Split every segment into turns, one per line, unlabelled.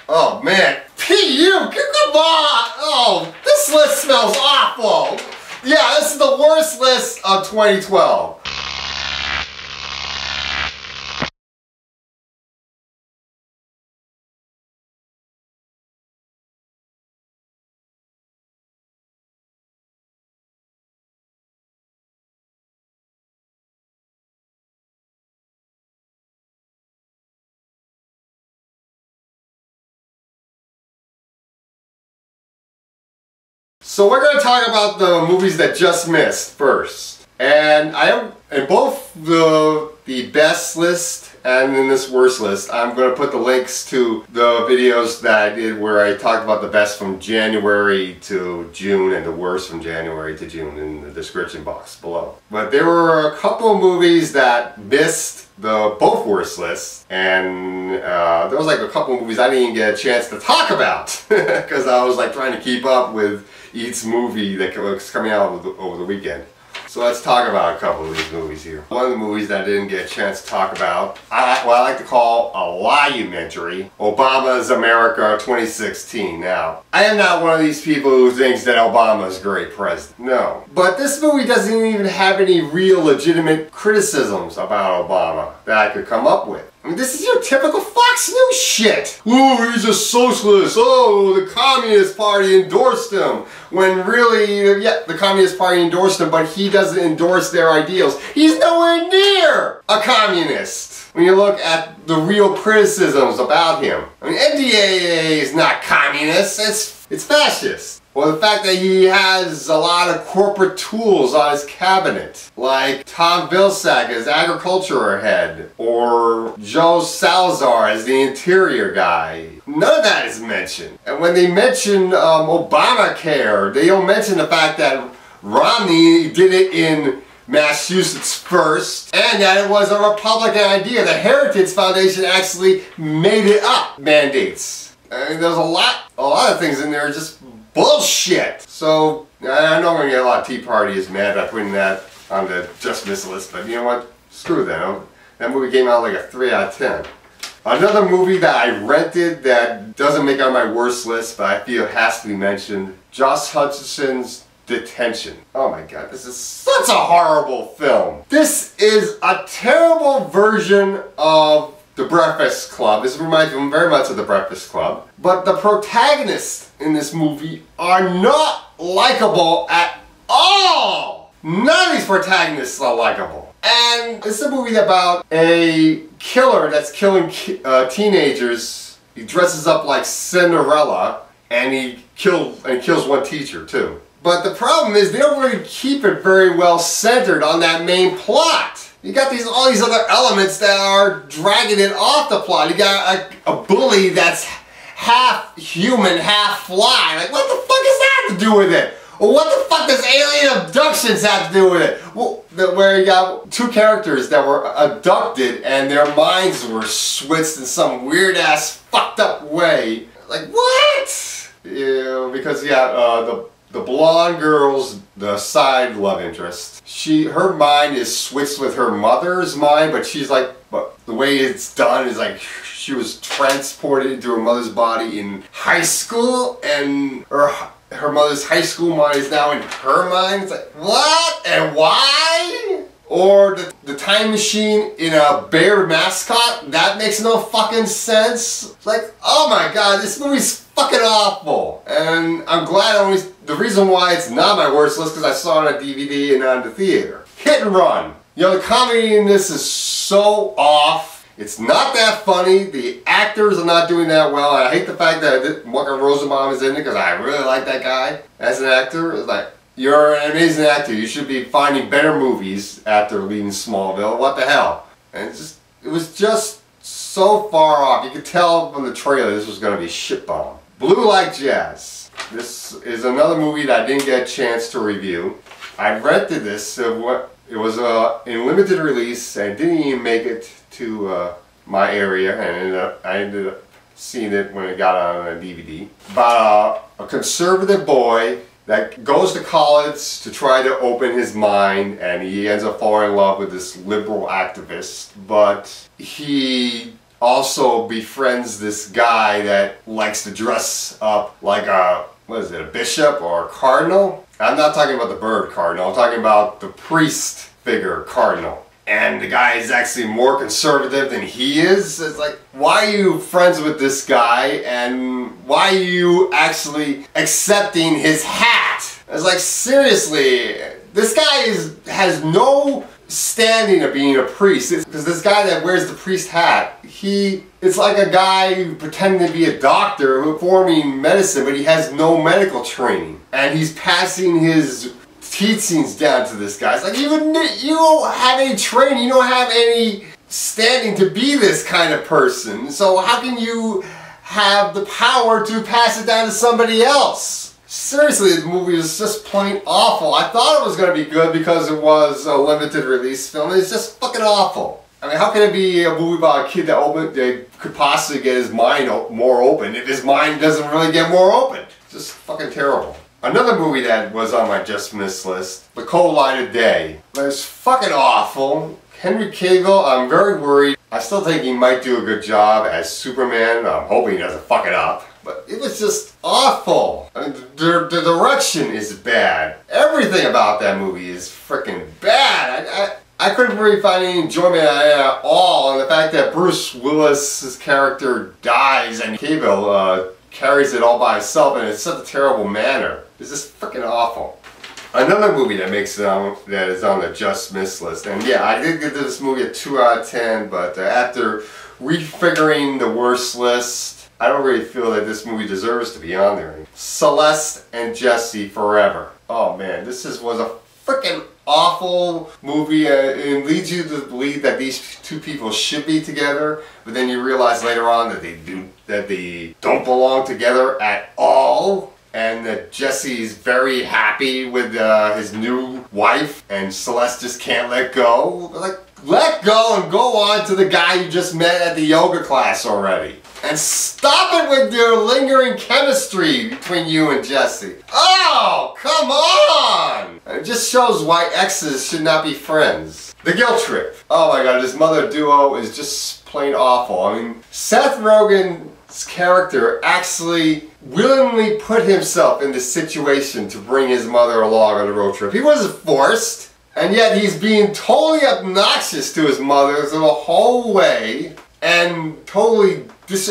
Oh man, P.U. Come on! Oh, this list smells awful! Yeah, this is the worst list of 2012. So we're going to talk about the movies that just missed first. And in both the best list and in this worst list, I'm going to put the links to the videos that I did where I talked about the best from January to June and the worst from January to June in the description box below. But there were a couple of movies that missed the both worst lists, and there was like a couple of movies I didn't even get a chance to talk about because I was like trying to keep up with each movie that was coming out over the weekend. So let's talk about a couple of these movies here. One of the movies that I didn't get a chance to talk about, what I like to call a lie-umentary, Obama's America 2016. Now, I am not one of these people who thinks that Obama is a great president. No. But this movie doesn't even have any real legitimate criticisms about Obama that I could come up with. I mean, this is your typical Fox News shit. Ooh, he's a socialist. Oh, the Communist Party endorsed him. When really, yeah, the Communist Party endorsed him, but he doesn't endorse their ideals. He's nowhere near a communist. When you look at the real criticisms about him. I mean, NDAA is not communist, it's fascist. Or the fact that he has a lot of corporate tools on his cabinet, like Tom Vilsack as agriculture head, or Joe Salazar as the interior guy. None of that is mentioned. And when they mention Obamacare, they don't mention the fact that Romney did it in Massachusetts first, and that it was a Republican idea. The Heritage Foundation actually made it up. Mandates. I mean, there's a lot of things in there just bullshit. So I know I'm gonna get a lot of Tea Party's mad about putting that on the just miss list, but you know what? Screw them. That movie came out like a 3 out of 10. Another movie that I rented that doesn't make it on my worst list, but I feel has to be mentioned, Josh Hutcherson's Detention. Oh my god, this is such a horrible film. This is a terrible version of The Breakfast Club. This reminds me very much of The Breakfast Club. But the protagonists in this movie are not likable at all. None of these protagonists are likable. And it's a movie about a killer that's killing teenagers. He dresses up like Cinderella, and he kills one teacher too. But the problem is they don't really keep it very well centered on that main plot. You got all these other elements that are dragging it off the plot. You got a bully that's half human, half fly. Like, what the fuck does that have to do with it? Or what the fuck does alien abductions have to do with it? Well, where you got two characters that were abducted and their minds were switched in some weird ass fucked up way. Like, what? Yeah, because the blonde girl's the side love interest. Her mind is switched with her mother's mind, but she's like, but the way it's done is like she was transported into her mother's body in high school, and her mother's high school mind is now in her mind. It's like, what and why? Or the time machine in a bear mascot? That makes no fucking sense. It's like, oh my god, this movie's fucking awful. And I'm glad the reason why it's not my worst list because I saw it on DVD and on the theater. Hit and Run. You know, the comedy in this is so off. It's not that funny. The actors are not doing that well. I hate the fact that Mark Rosenbaum is in it because I really like that guy as an actor. It's like, you're an amazing actor. You should be finding better movies after leaving Smallville. What the hell? And it was just so far off. You could tell from the trailer this was going to be shit bomb. Blue Like Jazz. This is another movie that I didn't get a chance to review. I rented this. It was in limited release and didn't even make it to my area, and I ended up seeing it when it got on a DVD. About a conservative boy that goes to college to try to open his mind, and he ends up falling in love with this liberal activist, but he also befriends this guy that likes to dress up like a, what is it, a bishop or a cardinal? I'm not talking about the bird cardinal, I'm talking about the priest figure cardinal. And the guy is actually more conservative than he is. It's like, why are you friends with this guy and why are you actually accepting his hat? It's like, seriously, this guy has no standing of being a priest. Because this guy that wears the priest hat, it's like a guy pretending to be a doctor performing medicine, but he has no medical training. And he's passing his teachings down to this guy. It's like, you don't have any training, you don't have any standing to be this kind of person. So how can you have the power to pass it down to somebody else? Seriously, the movie is just plain awful. I thought it was going to be good because it was a limited release film. It's just fucking awful. I mean, how can it be a movie about a kid that could possibly get his mind more open if his mind doesn't really get more open? Just fucking terrible. Another movie that was on my just missed list, The Cold Light of Day. It was fucking awful. Henry Cavill, I'm very worried. I still think he might do a good job as Superman. I'm hoping he doesn't fuck it up. But it was just awful. I mean, the direction is bad. Everything about that movie is freaking bad. I couldn't really find any enjoyment at all. And the fact that Bruce Willis's character dies and Cavill carries it all by himself in such a terrible manner. It's just freaking awful. Another movie that that is on the just missed list, and yeah, I did give this movie a 2 out of 10, but after refiguring the worst list, I don't really feel that this movie deserves to be on there. Celeste and Jesse Forever. Oh man, was a freaking awful movie. It leads you to believe that these two people should be together, but then you realize later on that they don't belong together at all. And that Jesse's very happy with his new wife, and Celeste just can't let go. Like, let go and go on to the guy you just met at the yoga class already. And stop it with your lingering chemistry between you and Jesse. Oh, come on! And it just shows why exes should not be friends. The Guilt Trip. Oh my god, this mother duo is just plain awful. I mean, Seth Rogen's character actually willingly put himself in this situation to bring his mother along on the road trip. He wasn't forced, and yet he's being totally obnoxious to his mother the whole way, and totally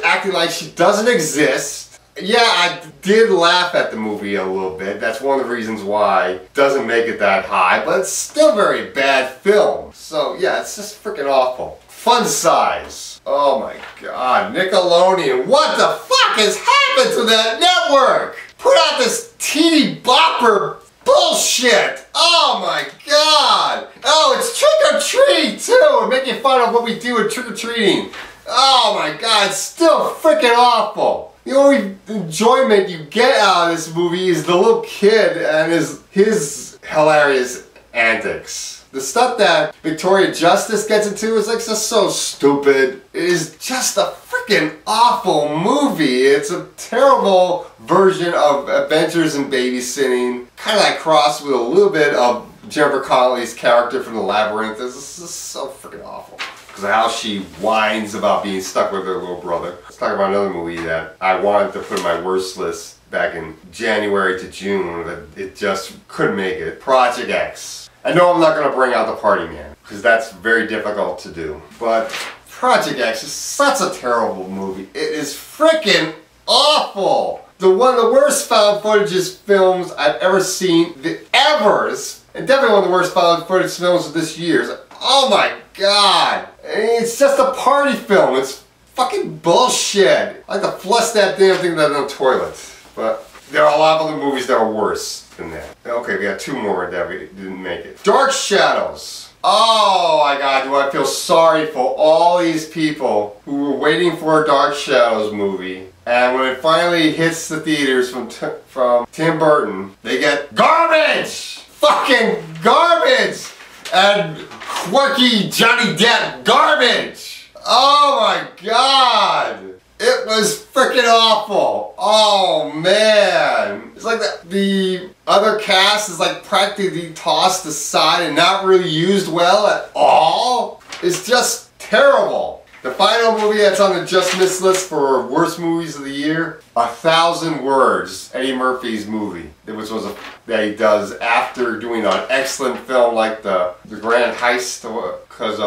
acting like she doesn't exist. Yeah, I did laugh at the movie a little bit. That's one of the reasons why it doesn't make it that high, but it's still a very bad film. So yeah, it's just freaking awful. Fun Size. Oh my god, Nickelodeon. What the fuck has happened to that network? Put out this teeny bopper bullshit. Oh my god. Oh, it's Trick or Treat too. Making fun of what we do with trick or treating. Oh my god, it's still freaking awful. The only enjoyment you get out of this movie is the little kid and his hilarious antics. The stuff that Victoria Justice gets into is like just so stupid. It is just a freaking awful movie. It's a terrible version of Adventures in Babysitting. Kind of like crossed with a little bit of Jennifer Connelly's character from The Labyrinth. This is so freaking awful. Because of how she whines about being stuck with her little brother. Let's talk about another movie that I wanted to put in my worst list back in January to June, but it just couldn't make it. Project X. I know I'm not going to bring out The Party Man, because that's very difficult to do. But Project X is such a terrible movie. It is freaking awful. One of the worst found footage films I've ever seen, ever. And definitely one of the worst found footage films of this year. Oh my god. It's just a party film. It's fucking bullshit. I like to flush that damn thing down the toilet. But there are a lot of other movies that are worse than that. Okay, we got 2 more that we didn't make it. Dark Shadows. Oh my god, do I feel sorry for all these people who were waiting for a Dark Shadows movie, and when it finally hits the theaters from Tim Burton, they get garbage! Fucking garbage! And quirky Johnny Depp garbage! Oh my god! It was freaking awful. Oh man. It's like the other cast is like practically tossed aside and not really used well at all. It's just terrible. The final movie that's on the just missed list for worst movies of the year, 1,000 Words, Eddie Murphy's movie. Which was that he does after doing an excellent film like the Grand Heist, because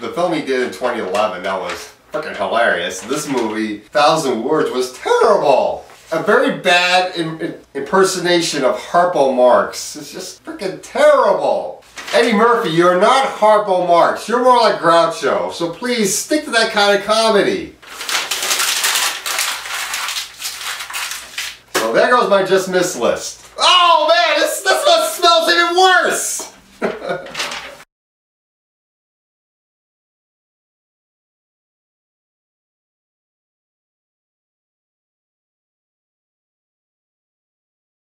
the film he did in 2011, that was freaking hilarious. This movie, 1,000 Words, was terrible. A very bad impersonation of Harpo Marx. It's just freaking terrible. Eddie Murphy, you're not Harpo Marx. You're more like Groucho. So please stick to that kind of comedy. So there goes my just missed list.